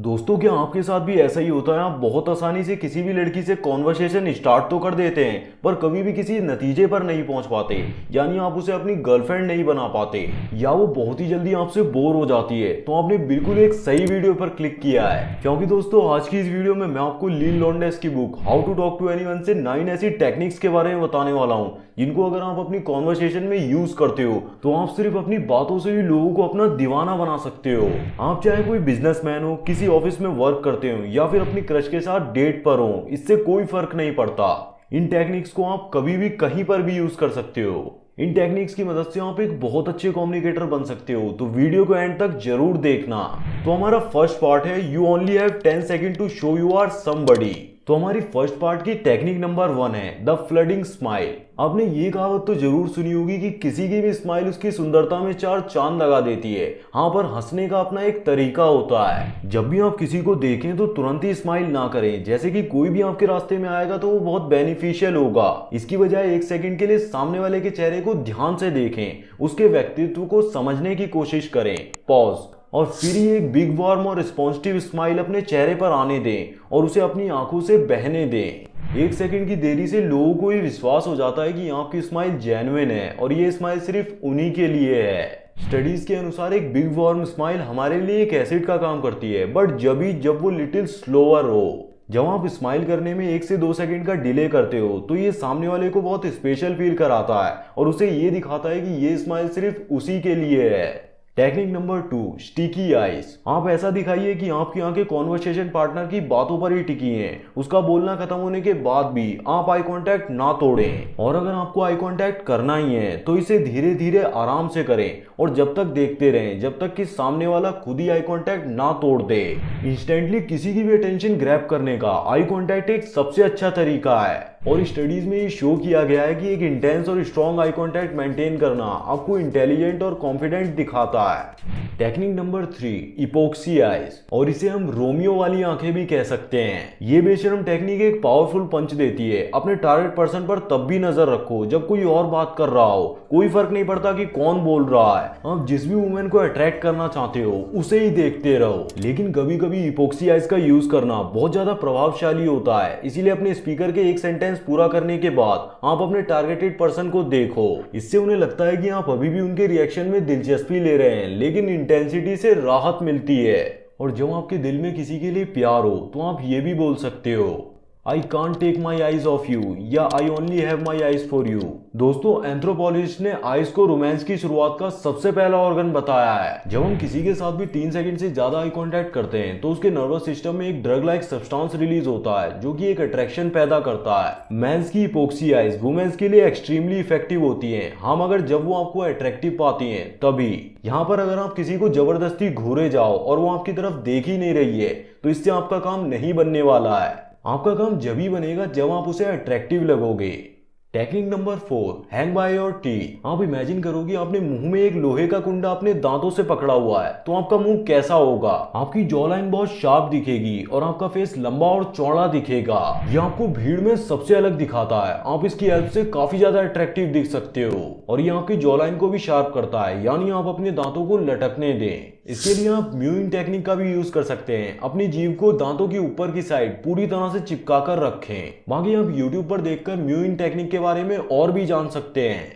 दोस्तों, क्या आपके साथ भी ऐसा ही होता है? आप बहुत आसानी से किसी भी लड़की से कॉन्वर्सेशन स्टार्ट तो कर देते हैं, पर कभी भी किसी नतीजे पर नहीं पहुंच पाते। यानी आप उसे अपनी गर्लफ्रेंड नहीं बना पाते, या वो बहुत ही जल्दी आपसे बोर हो जाती है। तो आपने बिल्कुल एक सही वीडियो पर क्लिक किया है, क्योंकि दोस्तों आज की इस वीडियो में मैं आपको लील लॉन्डेस की book how to talk to anyone से 9 ऐसी टेक्निक्स के बारे में बताने वाला हूँ, जिनको अगर आप अपनी कॉन्वर्सेशन में यूज करते हो तो आप सिर्फ अपनी बातों से ही लोगों को अपना दीवाना बना सकते हो। आप चाहे कोई बिजनेसमैन हो, किसी ऑफिस में वर्क करते हो, या फिर अपनी क्रश के साथ डेट पर हो, इससे कोई फर्क नहीं पड़ता। इन टेक्निक्स को आप कभी भी कहीं पर भी यूज कर सकते हो। इन टेक्निक्स की मदद से आप एक बहुत अच्छे कम्युनिकेटर बन सकते हो। तो वीडियो को एंड तक जरूर देखना। तो हमारा फर्स्ट पार्ट है you only have 10 second to show you are somebody. तो हमारी फर्स्ट पार्ट की टेक्निक नंबर 1 है द फ्लडिंग स्माइल। आपने ये कहावत तो जरूर सुनी होगी कि किसी की भी स्माइल उसकी सुंदरता में 4 चांद लगा देती है। हाँ, पर हंसने का अपना एक तरीका होता है। जब भी आप किसी को देखें तो तुरंत ही स्माइल ना करें, जैसे कि कोई भी आपके रास्ते में आएगा तो वो बहुत बेनिफिशियल होगा। इसकी बजाय 1 सेकंड के लिए सामने वाले के चेहरे को ध्यान से देखें, उसके व्यक्तित्व को समझने की कोशिश करें, पॉज, और फिर ही एक बिग वार्म और रिस्पॉन्सिटिव स्माइल अपने चेहरे पर आने दें और उसे अपनी आंखों से बहने दें। 1 सेकंड की देरी से लोगों को ये विश्वास हो जाता है कि आपकी स्माइल जेन्युइन है और ये स्माइल सिर्फ उन्हीं के लिए है। स्टडीज के अनुसार एक बिग वार्म स्माइल हमारे लिए एक एसिड का काम करती है, बट जब वो लिटिल स्लोअर हो। जब आप स्माइल करने में 1 से 2 सेकंड का डिले करते हो तो ये सामने वाले को बहुत स्पेशल फील कराता है और उसे ये दिखाता है कि ये स्माइल सिर्फ उसी के लिए है। Technique number 2, sticky eyes. आप ऐसा दिखाइए कि आपकी आंखें कॉन्वर्सेशन पार्टनर की बातों पर ही टिकी हैं। उसका बोलना खत्म होने के बाद भी आप आई कांटेक्ट ना तोड़ें, और अगर आपको आई कांटेक्ट करना ही है तो इसे धीरे धीरे आराम से करें और जब तक देखते रहें जब तक कि सामने वाला खुद ही आई कांटेक्ट ना तोड़ दे। इंस्टेंटली किसी की भी अटेंशन ग्रैब करने का आई कांटेक्ट एक सबसे अच्छा तरीका है, और स्टडीज में ये शो किया गया है कि एक इंटेंस और स्ट्रॉन्ग आई कांटेक्ट मेंटेन करना आपको इंटेलिजेंट और कॉन्फिडेंट दिखाता है। टेक्निक नंबर 3, इपोक्सी आईज, और इसे हम रोमियो वाली आंखें भी कह सकते हैं। ये बेशर्म टेक्निक एक पावरफुल पंच देती है। अपने टारगेट पर्सन पर तब भी नजर रखो जब कोई और बात कर रहा हो। कोई फर्क नहीं पड़ता कि कौन बोल रहा है, आप जिस भी वुमेन को अट्रैक्ट करना चाहते हो उसे ही देखते रहो। लेकिन कभी कभी इपोक्सी आईज का यूज करना बहुत ज्यादा प्रभावशाली होता है, इसीलिए अपने स्पीकर के एक सेंटेंस पूरा करने के बाद आप अपने टारगेटेड पर्सन को देखो। इससे उन्हें लगता है कि आप अभी भी उनके रिएक्शन में दिलचस्पी ले रहे हैं, लेकिन इंटेंसिटी से राहत मिलती है। और जब आपके दिल में किसी के लिए प्यार हो तो आप ये भी बोल सकते हो, I can't take my eyes off you, या I only have my eyes for you. दोस्तों, एंथ्रोपोलॉजिस्ट ने आईज को रोमांस की शुरुआत का सबसे पहला ऑर्गन बताया है। जब हम किसी के साथ भी 3 सेकंड से ज्यादा आई कांटेक्ट करते हैं तो उसके नर्वस सिस्टम में एक ड्रग लाइक सब्सटेंस रिलीज होता है जो कि एक अट्रैक्शन पैदा करता है। मेंस की इपोक्सी आईज वुमेन्स के लिए एक्सट्रीमली इफेक्टिव होती हैं, हाँ, मगर जब वो आपको अट्रैक्टिव पाती हैं तभी। यहाँ पर अगर आप किसी को जबरदस्ती घूरे जाओ और वो आपकी तरफ देख ही नहीं रही है तो इससे आपका काम नहीं बनने वाला है। आपका काम जब ही बनेगा जब आप उसे अट्रैक्टिव लगोगे। Technique number 4, hang by your teeth. आप इमेजिन करो कि आपने मुंह में एक लोहे का कुंडा अपने दांतों से पकड़ा हुआ है, तो आपका मुंह कैसा होगा? आपकी जॉ लाइन बहुत शार्प दिखेगी और आपका फेस लंबा और चौड़ा दिखेगा। यह आपको भीड़ में सबसे अलग दिखाता है। आप इसकी हेल्प से काफी ज्यादा अट्रैक्टिव दिख सकते हो, और ये आपकी जॉ लाइन को भी शार्प करता है, यानी आप अपने दांतों को लटकने दें। इसके लिए आप म्यूइंग टेक्निक का भी यूज कर सकते हैं। अपनी जीभ को दांतों की ऊपर की साइड पूरी तरह से चिपका कर रखें। बाकी आप यूट्यूब पर देखकर म्यूइंग टेक्निक के बारे में और भी जान सकते हैं।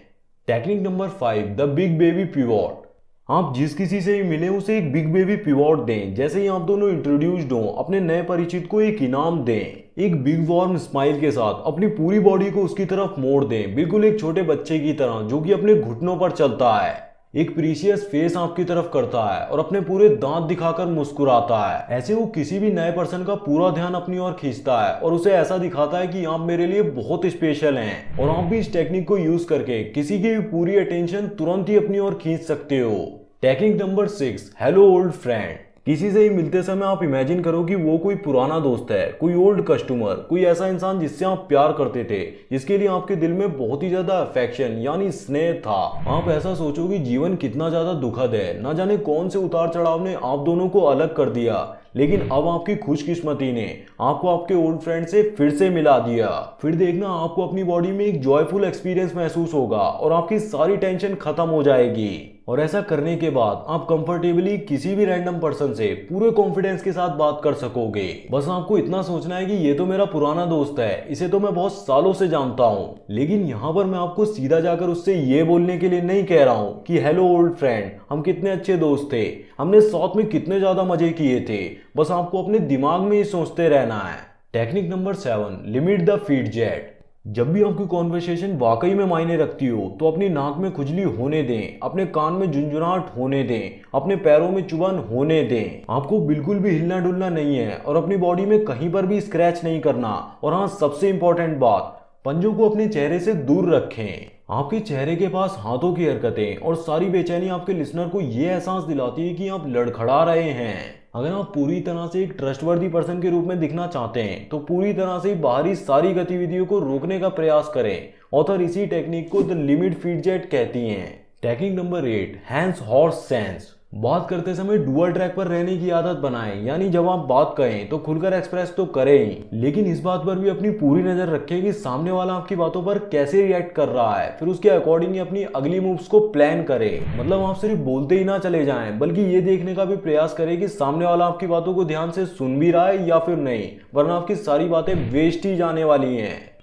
Technique number 5, the big baby pivot. आप जिस किसी से भी मिले उसे एक बिग बेबी पिवोट दें। जैसे ही आप दोनों इंट्रोड्यूस्ड हो, अपने नए परिचित को एक इनाम दें। एक बिग वार्म स्माइल के साथ अपनी पूरी बॉडी को उसकी तरफ मोड़ दें, बिल्कुल एक छोटे बच्चे की तरह जो कि अपने घुटनों पर चलता है। एक प्रीशियस फेस आपकी तरफ करता है और अपने पूरे दांत दिखाकर मुस्कुराता है। ऐसे वो किसी भी नए पर्सन का पूरा ध्यान अपनी ओर खींचता है और उसे ऐसा दिखाता है कि आप मेरे लिए बहुत स्पेशल हैं। और आप भी इस टेक्निक को यूज करके किसी की भी पूरी अटेंशन तुरंत ही अपनी ओर खींच सकते हो। Technique number 6, hello old friend. किसी से ही मिलते समय आप इमेजिन करो कि वो कोई पुराना दोस्त है, कोई ओल्ड कस्टमर, कोई ऐसा इंसान जिससे आप प्यार करते थे, जिसके लिए आपके दिल में बहुत ही ज्यादा अफेक्शन यानी स्नेह था। आप ऐसा सोचो कि जीवन कितना ज्यादा दुखद है, ना जाने कौन से उतार चढ़ाव ने आप दोनों को अलग कर दिया, लेकिन अब आपकी खुशकिस्मती ने आपको आपके ओल्ड फ्रेंड से फिर से मिला दिया। फिर देखना आपको अपनी बॉडी में एक जॉयफुल एक्सपीरियंस महसूस होगा और आपकी सारी टेंशन खत्म हो जाएगी। और ऐसा करने के बाद आप कंफर्टेबली किसी भी रैंडम पर्सन से पूरे कॉन्फिडेंस के साथ बात कर सकोगे। बस आपको इतना सोचना है कि ये तो मेरा पुराना दोस्त है, इसे तो मैं बहुत सालों से जानता हूँ। लेकिन यहाँ पर मैं आपको सीधा जाकर उससे ये बोलने के लिए नहीं कह रहा हूँ कि हेलो ओल्ड फ्रेंड, हम कितने अच्छे दोस्त थे, हमने साथ में कितने ज्यादा मजे किए थे। बस आपको अपने दिमाग में ही सोचते रहना है। Technique number 7, limit the feed jet. जब भी आपकी कॉन्वर्सेशन वाकई में मायने रखती हो तो अपनी नाक में खुजली होने दें, अपने कान में झुंझुनाहट होने दें, अपने पैरों में चुभन होने दें। आपको बिल्कुल भी हिलना डुलना नहीं है और अपनी बॉडी में कहीं पर भी स्क्रैच नहीं करना। और हाँ, सबसे इंपॉर्टेंट बात, पंजों को अपने चेहरे से दूर रखें। आपके चेहरे के पास हाथों की हरकतें और सारी बेचैनी आपके लिसनर को यह एहसास दिलाती है कि आप लड़खड़ा रहे हैं। अगर आप पूरी तरह से एक ट्रस्टवर्दी पर्सन के रूप में दिखना चाहते हैं तो पूरी तरह से बाहरी सारी गतिविधियों को रोकने का प्रयास करें। ऑथर इसी टेक्निक को द लिमिट फीड जेट कहती हैं। Technique number 8, hands horse sense. बात करते समय डुअल ट्रैक पर रहने की आदत बनाएं, यानी जब आप बात करें तो खुलकर एक्सप्रेस तो करें ही, लेकिन इस बात पर भी अपनी पूरी नजर रखें कि सामने वाला आपकी बातों पर कैसे रिएक्ट कर रहा है। फिर उसके अकॉर्डिंग अपनी अगली मूव्स को प्लान करें। मतलब आप सिर्फ बोलते ही ना चले जाएं, बल्कि ये देखने का भी प्रयास करें कि सामने वाला आपकी बातों को ध्यान से सुन भी रहा है या फिर नहीं, वरना आपकी सारी बातें वेस्ट ही जाने वाली हैं।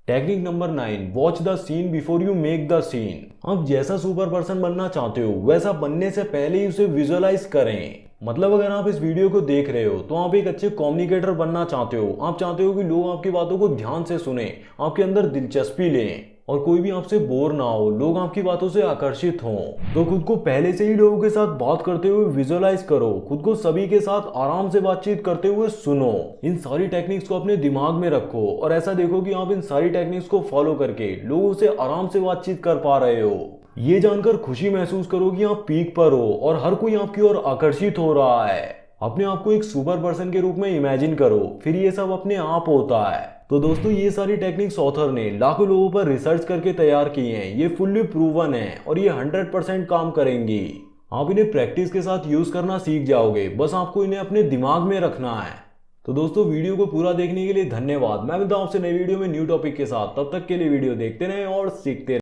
Technique number 9, watch the scene before you make the scene. आप जैसा सुपर पर्सन बनना चाहते हो वैसा बनने से पहले ही उसे विजुअलाइज करें। मतलब अगर आप इस वीडियो को देख रहे हो तो आप एक अच्छे कम्युनिकेटर बनना चाहते हो। आप चाहते हो कि लोग आपकी बातों को ध्यान से सुने, आपके अंदर दिलचस्पी लें और कोई भी आपसे बोर ना हो, लोग आपकी बातों से आकर्षित हों। तो खुद को पहले से ही लोगों के साथ बात करते हुए विजुअलाइज करो, खुद को सभी के साथ आराम से बातचीत करते हुए सुनो। इन सारी टेक्निक्स को अपने दिमाग में रखो और ऐसा देखो कि आप इन सारी टेक्निक्स को फॉलो करके लोगों से आराम से बातचीत कर पा रहे हो। ये जानकर खुशी महसूस करो कि आप पीक पर हो और हर कोई आपकी ओर आकर्षित हो रहा है। अपने आप को एक सुपर पर्सन के रूप में इमेजिन करो, फिर ये सब अपने आप होता है। तो दोस्तों, ये सारी टेक्निक्स ऑथर ने लाखों लोगों पर रिसर्च करके तैयार की हैं। ये फुल्ली प्रूवन है और ये 100% काम करेंगी। आप इन्हें प्रैक्टिस के साथ यूज करना सीख जाओगे, बस आपको इन्हें अपने दिमाग में रखना है। तो दोस्तों, वीडियो को पूरा देखने के लिए धन्यवाद। मैं मिलता हूं आपसे नई वीडियो में न्यू टॉपिक के साथ। तब तक के लिए वीडियो देखते रहें और सीखते रहें।